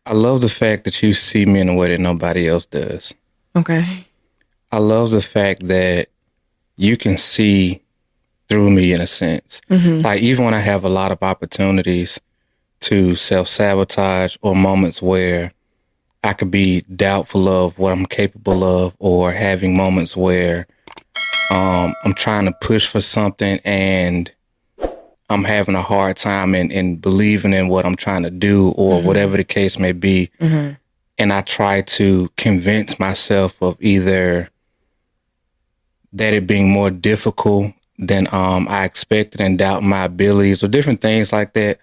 I love the fact that you see me in a way that nobody else does. Okay. I love the fact that you can see through me in a sense. Like even when I have a lot of opportunities to self-sabotage or moments where I could be doubtful of what I'm capable of, or having moments where I'm trying to push for something and I'm having a hard time in believing in what I'm trying to do, or whatever the case may be. And I try to convince myself of either that it being more difficult than I expected and doubt my abilities or different things like that.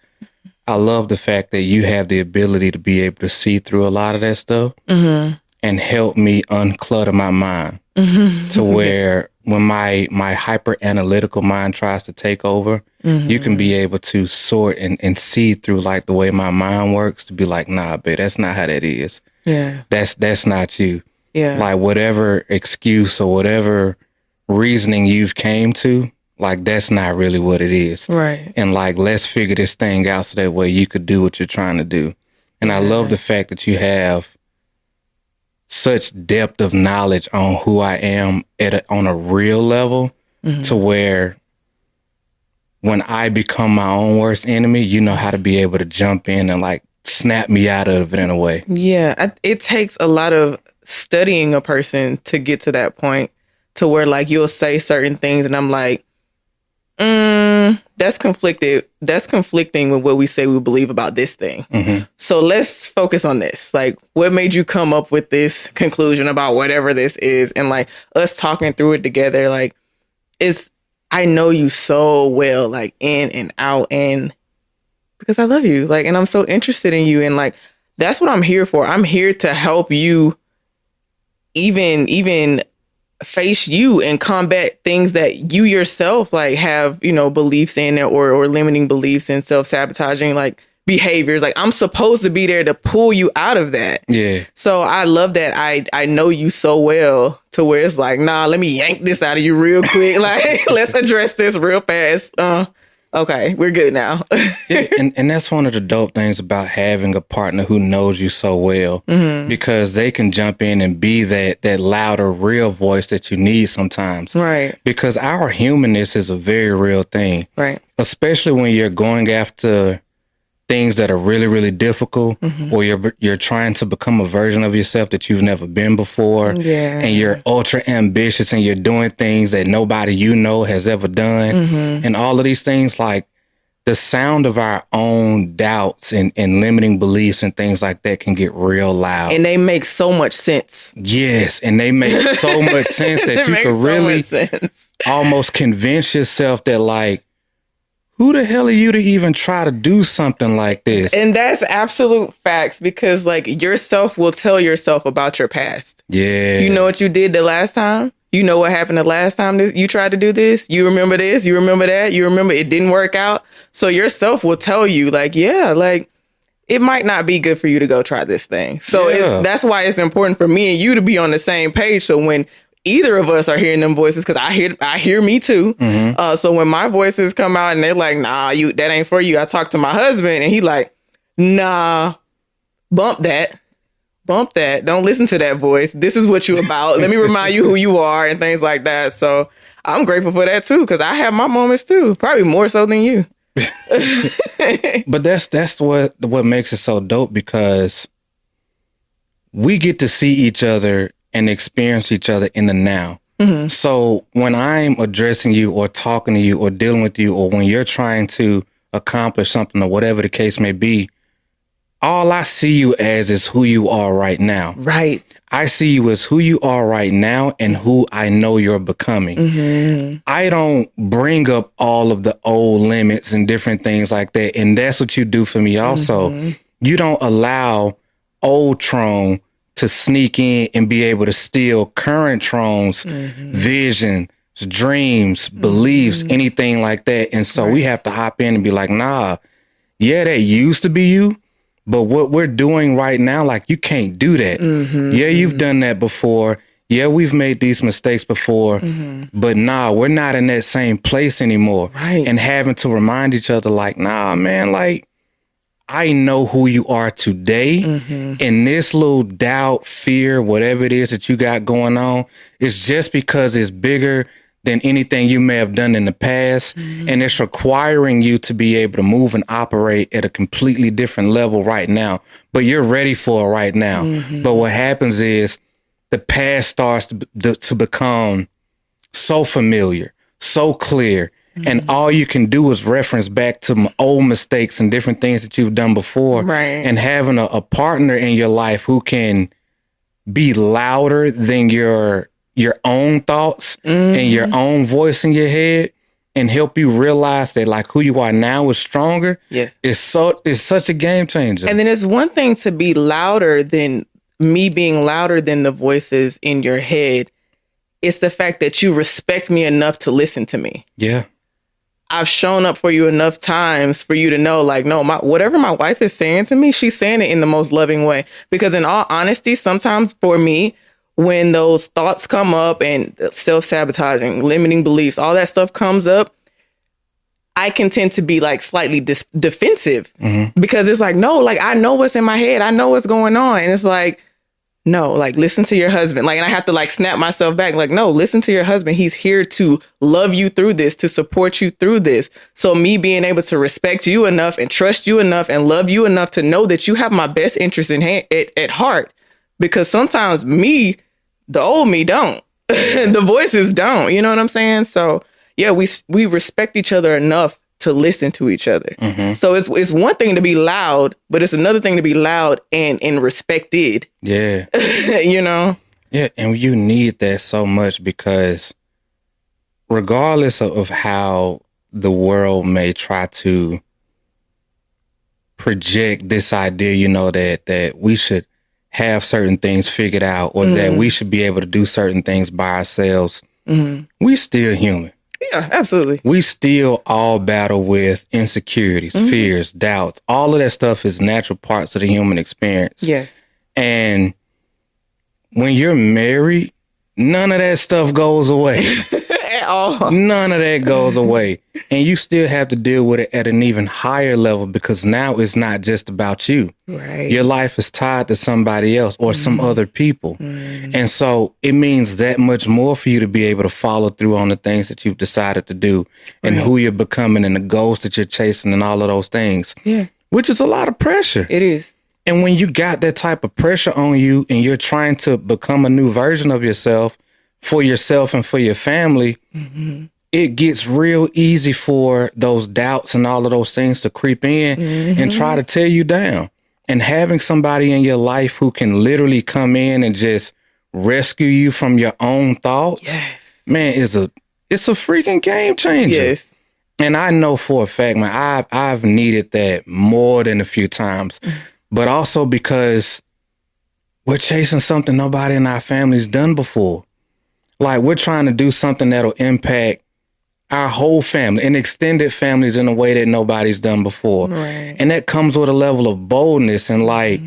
I love the fact that you have the ability to be able to see through a lot of that stuff and help me unclutter my mind to where when my hyper analytical mind tries to take over, you can be able to sort and see through like the way my mind works to be like, nah, babe, that's not how that is. Yeah. That's not you. Yeah. Like whatever excuse or whatever reasoning you've came to, like that's not really what it is. Right. And like, let's figure this thing out so that way you could do what you're trying to do. And I love the fact that you have such depth of knowledge on who I am on a real level to where when I become my own worst enemy, you know how to be able to jump in and like snap me out of it in a way. Yeah. It takes a lot of studying a person to get to that point to where like you'll say certain things and I'm like, that's conflicted. That's conflicting with what we say we believe about this thing. So let's focus on this. Like, what made you come up with this conclusion about whatever this is? And like us talking through it together, like I know you so well, like in and out, and because I love you, like, and I'm so interested in you. And like, that's what I'm here for. I'm here to help you even face you and combat things that you yourself like have, beliefs in or limiting beliefs and self-sabotaging like behaviors. Like I'm supposed to be there to pull you out of that. Yeah. So I love that I know you so well to where it's like, nah, let me yank this out of you real quick. Like, let's address this real fast. Okay, we're good now. and that's one of the dope things about having a partner who knows you so well, because they can jump in and be that louder, real voice that you need sometimes. Right. Because our humanness is a very real thing. Right. Especially when you're going after things that are really, really difficult, or you're trying to become a version of yourself that you've never been before. Yeah. And you're ultra ambitious and you're doing things that nobody has ever done. And all of these things, like the sound of our own doubts and limiting beliefs and things like that can get real loud. And they make so much sense. Yes. And they make so much sense that you can really almost convince yourself that like, who the hell are you to even try to do something like this? And that's absolute facts, because like yourself will tell yourself about your past. Yeah. You know what you did the last time? You know what happened the last time you tried to do this? You remember this? You remember that? You remember it didn't work out? So yourself will tell you like, yeah, like it might not be good for you to go try this thing. So that's why it's important for me and you to be on the same page. So when either of us are hearing them voices, because I hear me too. So when my voices come out and they're like, nah, that ain't for you. I talk to my husband and he like, nah, bump that. Don't listen to that voice. This is what you about. Let me remind you who you are and things like that. So I'm grateful for that too, because I have my moments too, probably more so than you. But that's what makes it so dope, because we get to see each other and experience each other in the now. So when I'm addressing you or talking to you or dealing with you, or when you're trying to accomplish something or whatever the case may be, all I see you as is who you are right now. Right. I see you as who you are right now and who I know you're becoming. I don't bring up all of the old limits and different things like that. And that's what you do for me also. You don't allow old Trone to sneak in and be able to steal current Trone's vision, dreams, beliefs, anything like that. And so we have to hop in and be like, nah, yeah, that used to be you, but what we're doing right now, like you can't do that. Yeah, you've done that before. Yeah, we've made these mistakes before, but nah, we're not in that same place anymore. Right. And having to remind each other like, nah, man, like I know who you are today. And this little doubt, fear, whatever it is that you got going on, is just because it's bigger than anything you may have done in the past. And it's requiring you to be able to move and operate at a completely different level right now. But you're ready for it right now. But what happens is the past starts to become so familiar, so clear. And all you can do is reference back to old mistakes and different things that you've done before. Right. And having a partner in your life who can be louder than your own thoughts and your own voice in your head and help you realize that like who you are now is stronger. Yeah. It's such a game changer. And then it's one thing to be louder than me being louder than the voices in your head. It's the fact that you respect me enough to listen to me. Yeah. I've shown up for you enough times for you to know, like, no, whatever my wife is saying to me, she's saying it in the most loving way. Because in all honesty, sometimes for me, when those thoughts come up and self-sabotaging, limiting beliefs, all that stuff comes up, I can tend to be like slightly defensive because it's like, no, like I know what's in my head. I know what's going on. And it's like, no, like listen to your husband. Like, and I have to like snap myself back. Like, no, listen to your husband. He's here to love you through this, to support you through this. So me being able to respect you enough and trust you enough and love you enough to know that you have my best interest at heart. Because sometimes me, the old me don't. The voices don't. You know what I'm saying? So yeah, we respect each other enough to listen to each other. So it's one thing to be loud, but it's another thing to be loud and respected. Yeah. You know? Yeah, and you need that so much because regardless of how the world may try to project this idea, you know, that we should have certain things figured out or that we should be able to do certain things by ourselves, we still human. Yeah, absolutely. We still all battle with insecurities, fears, doubts. All of that stuff is natural parts of the human experience. Yeah. And when you're married, none of that stuff goes away. At all. None of that goes away. And you still have to deal with it at an even higher level because now it's not just about you. Right. Your life is tied to somebody else or some other people. And so it means that much more for you to be able to follow through on the things that you've decided to do and who you're becoming and the goals that you're chasing and all of those things. Yeah. Which is a lot of pressure. It is. And when you got that type of pressure on you and you're trying to become a new version of yourself and for your family, it gets real easy for those doubts and all of those things to creep in and try to tear you down. And having somebody in your life who can literally come in and just rescue you from your own thoughts, man, it's a freaking game changer. Yes. And I know for a fact, man, I've needed that more than a few times, but also because we're chasing something nobody in our family's done before. Like we're trying to do something that'll impact our whole family and extended families in a way that nobody's done before. Right. And that comes with a level of boldness and like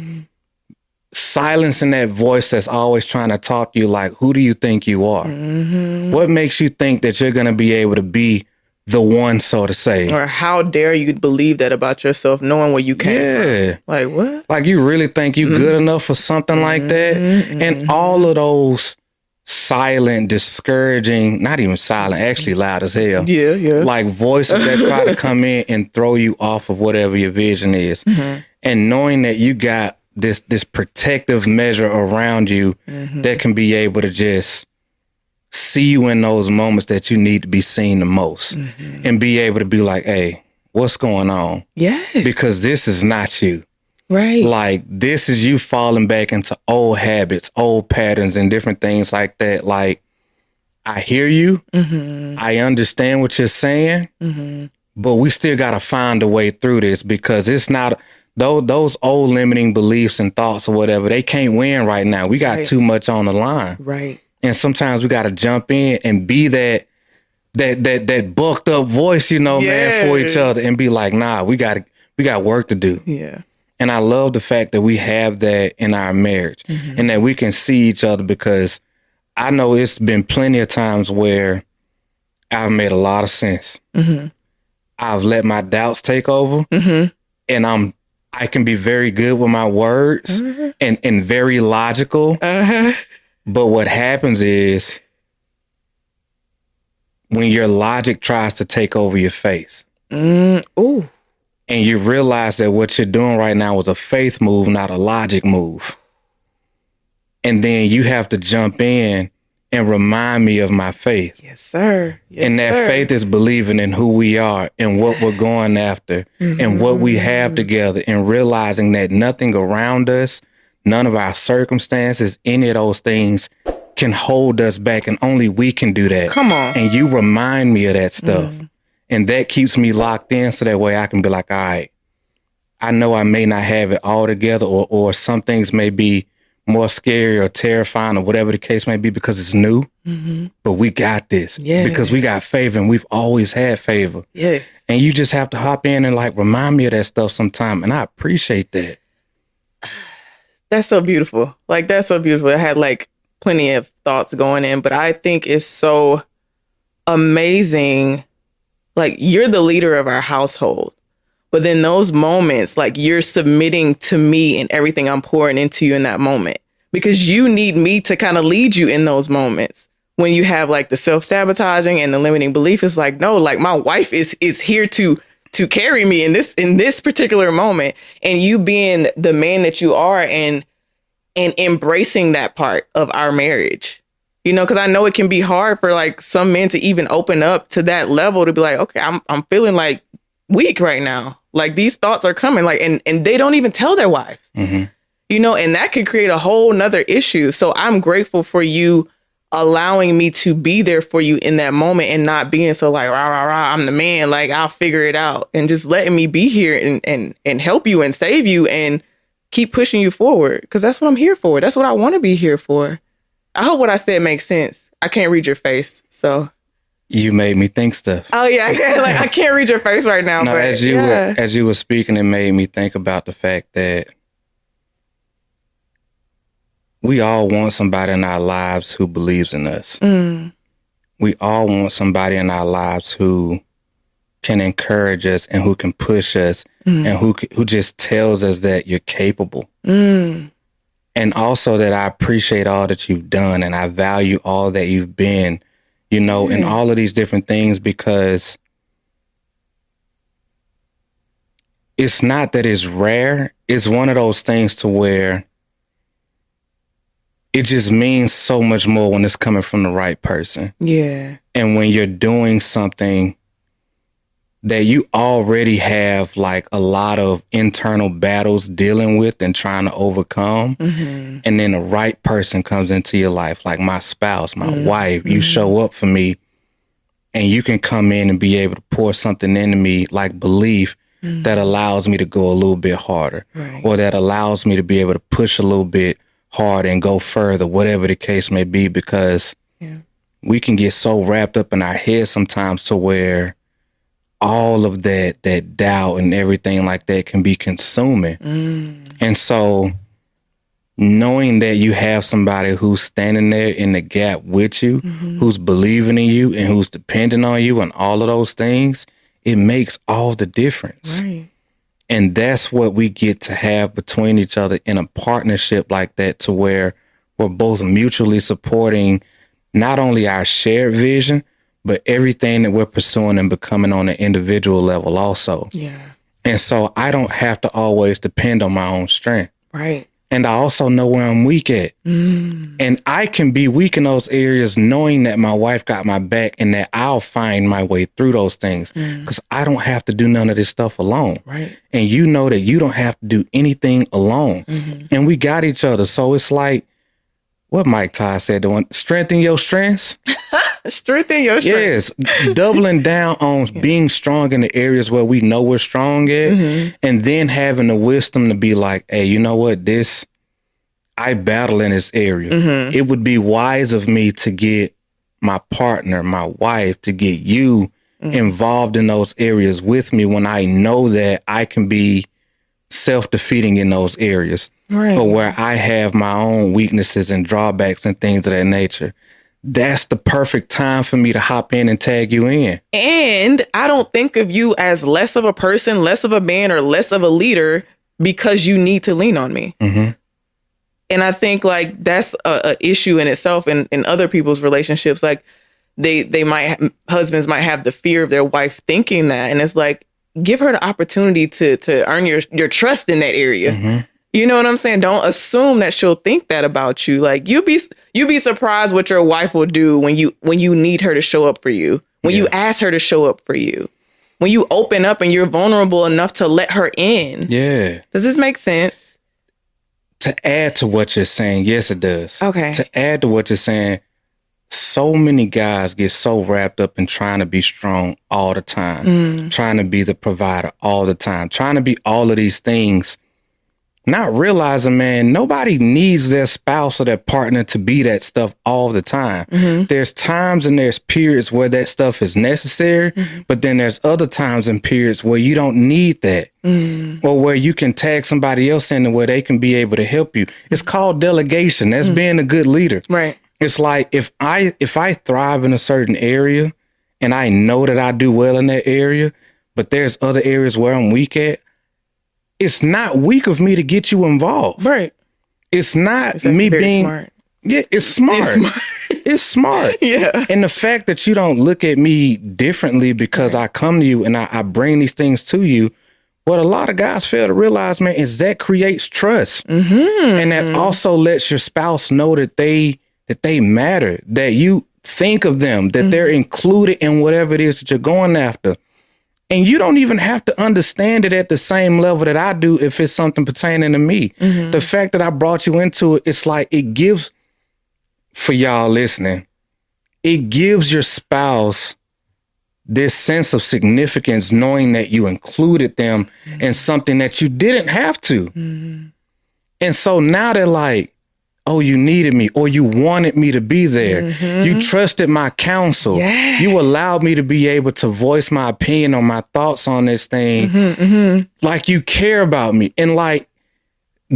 silencing that voice that's always trying to talk to you like, who do you think you are? What makes you think that you're going to be able to be the one, so to say? Or how dare you believe that about yourself, knowing where you came from? Like, what? Like you really think you good enough for something like that? And all of those silent, discouraging, not even silent, actually loud as hell. Yeah. Like voices that try to come in and throw you off of whatever your vision is. And knowing that you got this protective measure around you that can be able to just see you in those moments that you need to be seen the most and be able to be like, hey, what's going on? Yes. Because this is not you. Right. Like this is you falling back into old habits, old patterns and different things like that. Like I hear you. I understand what you're saying, but we still got to find a way through this because it's not those old limiting beliefs and thoughts or whatever. They can't win right now. We got too much on the line. Right. And sometimes we got to jump in and be that bucked up voice, you know, man, for each other and be like, nah, we got work to do. Yeah. And I love the fact that we have that in our marriage and that we can see each other because I know it's been plenty of times where I've made a lot of sense. I've let my doubts take over and I can be very good with my words and very logical. But what happens is when your logic tries to take over your face. Ooh. And you realize that what you're doing right now was a faith move, not a logic move. And then you have to jump in and remind me of my faith. Yes, sir. Yes, and that faith is believing in who we are and what we're going after and what we have together, and realizing that nothing around us, none of our circumstances, any of those things can hold us back, and only we can do that. Come on. And you remind me of that stuff. And that keeps me locked in, so that way I can be like, all right, I know I may not have it all together, or some things may be more scary or terrifying or whatever the case may be because it's new, but we got this because we got favor, and we've always had favor. Yes. And you just have to hop in and like remind me of that stuff sometime. And I appreciate that. That's so beautiful. Like, that's so beautiful. I had like plenty of thoughts going in, but I think it's so amazing. Like, you're the leader of our household, but in those moments, like, you're submitting to me and everything I'm pouring into you in that moment, because you need me to kind of lead you in those moments. When you have like the self-sabotaging and the limiting belief, it's like, no, like, my wife is here to carry me in this particular moment. And you being the man that you are and embracing that part of our marriage. You know, because I know it can be hard for like some men to even open up to that level, to be like, okay, I'm feeling like weak right now. Like, these thoughts are coming, like, and they don't even tell their wives, you know, and that could create a whole nother issue. So I'm grateful for you allowing me to be there for you in that moment, and not being so like, rah, rah, rah, I'm the man, like, I'll figure it out, and just letting me be here and help you and save you and keep pushing you forward. Because that's what I'm here for. That's what I want to be here for. I hope what I said makes sense. I can't read your face, so. You made me think stuff. Oh yeah, I can't read your face right now. No, but as you were speaking, it made me think about the fact that we all want somebody in our lives who believes in us. We all want somebody in our lives who can encourage us and who can push us and who just tells us that you're capable. And also that I appreciate all that you've done, and I value all that you've been, you know, and all of these different things, because it's not that it's rare. It's one of those things to where it just means so much more when it's coming from the right person. Yeah. And when you're doing something that you already have like a lot of internal battles dealing with and trying to overcome. And then the right person comes into your life, like my spouse, my wife. You show up for me, and you can come in and be able to pour something into me, like belief, that allows me to go a little bit harder, or that allows me to be able to push a little bit harder and go further, whatever the case may be, because we can get so wrapped up in our head sometimes to where all of that doubt and everything like that can be consuming. And so knowing that you have somebody who's standing there in the gap with you, who's believing in you and who's depending on you and all of those things, it makes all the difference. And that's what we get to have between each other in a partnership like that, to where we're both mutually supporting not only our shared vision, but everything that we're pursuing and becoming on an individual level also. And so I don't have to always depend on my own strength. And I also know where I'm weak at. And I can be weak in those areas knowing that my wife got my back and that I'll find my way through those things, because I don't have to do none of this stuff alone. And you know that you don't have to do anything alone. And we got each other. So it's like what Mike Ty said, the one, strengthen your strengths. Strengthen your strengths. Yes, doubling down on being strong in the areas where we know we're strong at, and then having the wisdom to be like, hey, you know what, I battle in this area. It would be wise of me to get my partner, my wife, to get you involved in those areas with me when I know that I can be self-defeating in those areas, or where I have my own weaknesses and drawbacks and things of that nature. That's the perfect time for me to hop in and tag you in. And I don't think of you as less of a person, less of a man, or less of a leader because you need to lean on me. Mm-hmm. And I think like that's a issue in itself in other people's relationships. Like husbands might have the fear of their wife thinking that. And it's like, give her the opportunity to earn your trust in that area. Mm-hmm. You know what I'm saying? Don't assume that she'll think that about you. Like you be surprised what your wife will do when you need her to show up for you. When you ask her to show up for you. When you open up and you're vulnerable enough to let her in. Yeah. Does this make sense? To add to what you're saying, yes, it does. Okay. To add to what you're saying, so many guys get so wrapped up in trying to be strong all the time, trying to be the provider all the time, trying to be all of these things, not realizing, man, nobody needs their spouse or their partner to be that stuff all the time. Mm-hmm. There's times and there's periods where that stuff is necessary, but then there's other times and periods where you don't need that, or where you can tag somebody else in and where they can be able to help you. It's called delegation. That's being a good leader. Right. It's like if I thrive in a certain area and I know that I do well in that area, but there's other areas where I'm weak at, it's not weak of me to get you involved. Right. It's not me being smart. Yeah, it's smart. It's smart. Yeah. And the fact that you don't look at me differently because I come to you and I bring these things to you, what a lot of guys fail to realize, man, is that creates trust. Mm-hmm. And that also lets your spouse know that they matter, that you think of them, that they're included in whatever it is that you're going after. And you don't even have to understand it at the same level that I do if it's something pertaining to me. Mm-hmm. The fact that I brought you into it, it's like it gives, for y'all listening, it gives your spouse this sense of significance knowing that you included them in something that you didn't have to. Mm-hmm. And so now they're like, oh, you needed me, or you wanted me to be there. Mm-hmm. You trusted my counsel. Yeah. You allowed me to be able to voice my opinion or my thoughts on this thing. Mm-hmm, mm-hmm. Like you care about me. And like,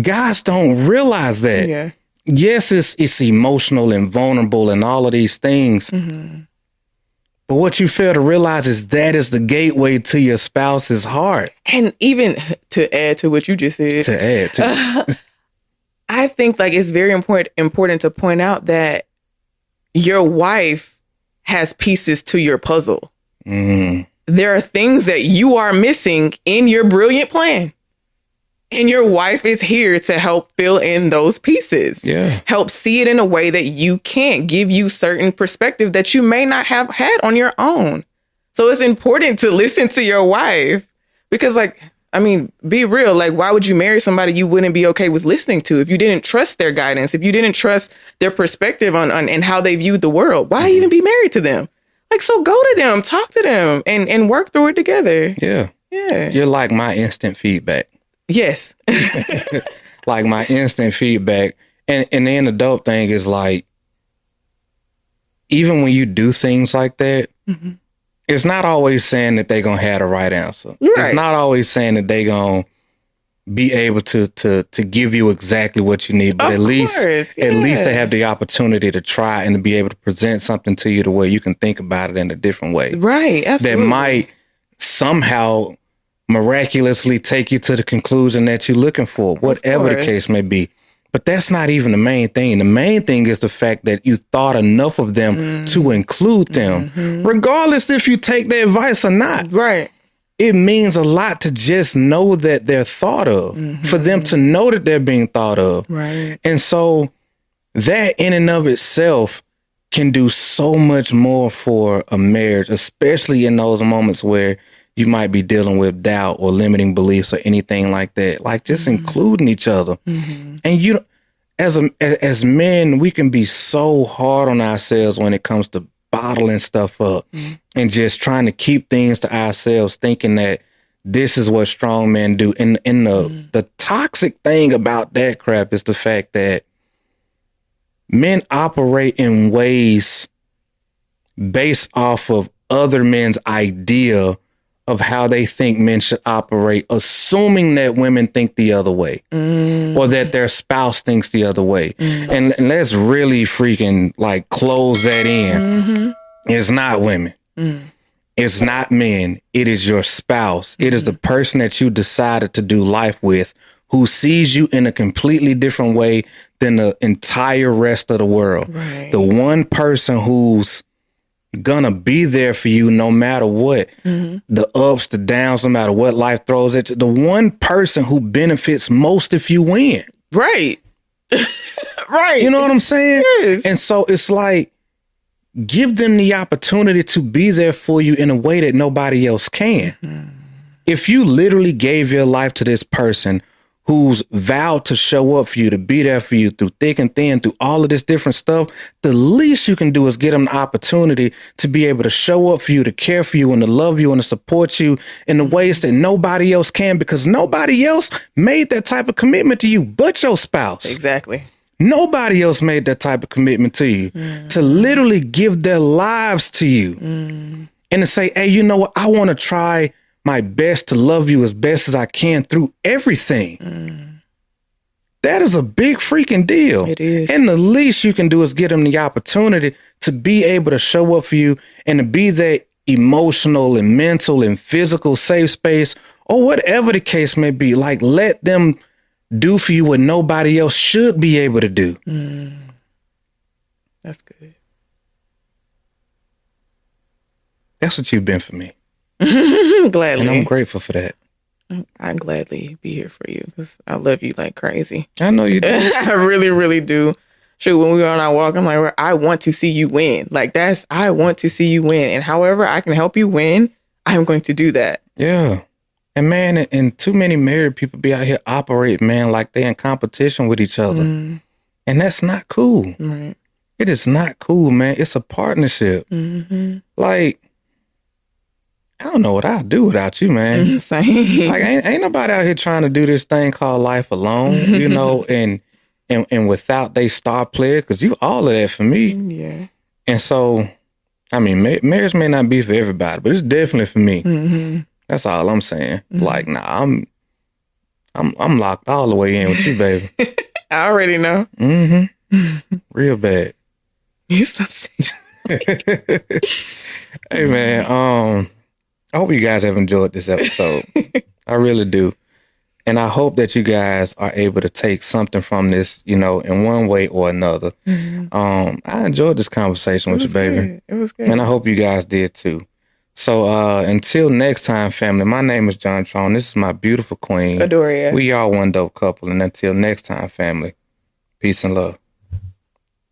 guys don't realize that. Yeah. Yes, it's emotional and vulnerable and all of these things. Mm-hmm. But what you fail to realize is that is the gateway to your spouse's heart. And even to add to what you just said. I think like it's very important to point out that your wife has pieces to your puzzle. Mm. There are things that you are missing in your brilliant plan. And your wife is here to help fill in those pieces. Yeah. Help see it in a way that you can't, give you certain perspective that you may not have had on your own. So it's important to listen to your wife because like, I mean, be real. Like, why would you marry somebody you wouldn't be okay with listening to if you didn't trust their guidance, if you didn't trust their perspective on and how they viewed the world? Why even be married to them? Like, so go to them, talk to them, and work through it together. Yeah. Yeah. You're like my instant feedback. Yes. Like my instant feedback. And then the dope thing is like, even when you do things like that, mm-hmm. It's not always saying that they're going to have the right answer. Right. It's not always saying that they're going to be able to give you exactly what you need. But at least they have the opportunity to try and to be able to present something to you the way you can think about it in a different way. Right. Absolutely. That might somehow miraculously take you to the conclusion that you're looking for, whatever the case may be. But that's not even the main thing. The main thing is the fact that you thought enough of them to include them, regardless if you take their advice or not. Right. It means a lot to just know that they're thought of, for them to know that they're being thought of. Right. And so that in and of itself can do so much more for a marriage, especially in those moments where you might be dealing with doubt or limiting beliefs or anything like that. Like just including each other. Mm-hmm. And as men, we can be so hard on ourselves when it comes to bottling stuff up and just trying to keep things to ourselves, thinking that this is what strong men do. And the toxic thing about that crap is the fact that men operate in ways based off of other men's idea of how they think men should operate, assuming that women think the other way or that their spouse thinks the other way. And let's really freaking like close that in. It's not women. And It's not men. It is your spouse. It is the person that you decided to do life with who sees you in a completely different way than the entire rest of the world. Right. The one person who's gonna be there for you no matter what, the ups, the downs, no matter what life throws at you. The one person who benefits most if you win. Right. Right. You know what I'm saying? Yes. And so it's like, give them the opportunity to be there for you in a way that nobody else can. If you literally gave your life to this person who's vowed to show up for you, to be there for you through thick and thin, through all of this different stuff, the least you can do is get them the opportunity to be able to show up for you, to care for you and to love you and to support you in the ways that nobody else can, because nobody else made that type of commitment to you but your spouse. Exactly. Nobody else made that type of commitment to you, to literally give their lives to you and to say, hey, you know what? I want to try my best to love you as best as I can through everything. That is a big freaking deal. It is. And the least you can do is get them the opportunity to be able to show up for you and to be that emotional and mental and physical safe space, or whatever the case may be. Like, let them do for you what nobody else should be able to do. That's good. That's what you've been for me. Gladly. And I'm grateful for that. I'd gladly be here for you because I love you like crazy. I know you do. I really, really do. Shoot, when we were on our walk, I'm like, I want to see you win. Like, I want to see you win. And however I can help you win, I'm going to do that. Yeah. And man, and too many married people be out here operating, man, like they're in competition with each other. And that's not cool. Right. It is not cool, man. It's a partnership. Like, I don't know what I'd do without you, man. Same. Like, ain't nobody out here trying to do this thing called life alone, you know, and without they star player, because you all of that for me. Yeah. And so, I mean, marriage may not be for everybody, but it's definitely for me. That's all I'm saying. Like, nah, I'm locked all the way in with you, baby. I already know. Real bad. You so sick. Hey, man, I hope you guys have enjoyed this episode. I really do. And I hope that you guys are able to take something from this, you know, in one way or another. I enjoyed this conversation with you, baby. Good. It was good. And I hope you guys did too. So until next time, family, my name is John Trone. This is my beautiful queen. Adoria. We are one dope couple. And until next time, family, peace and love.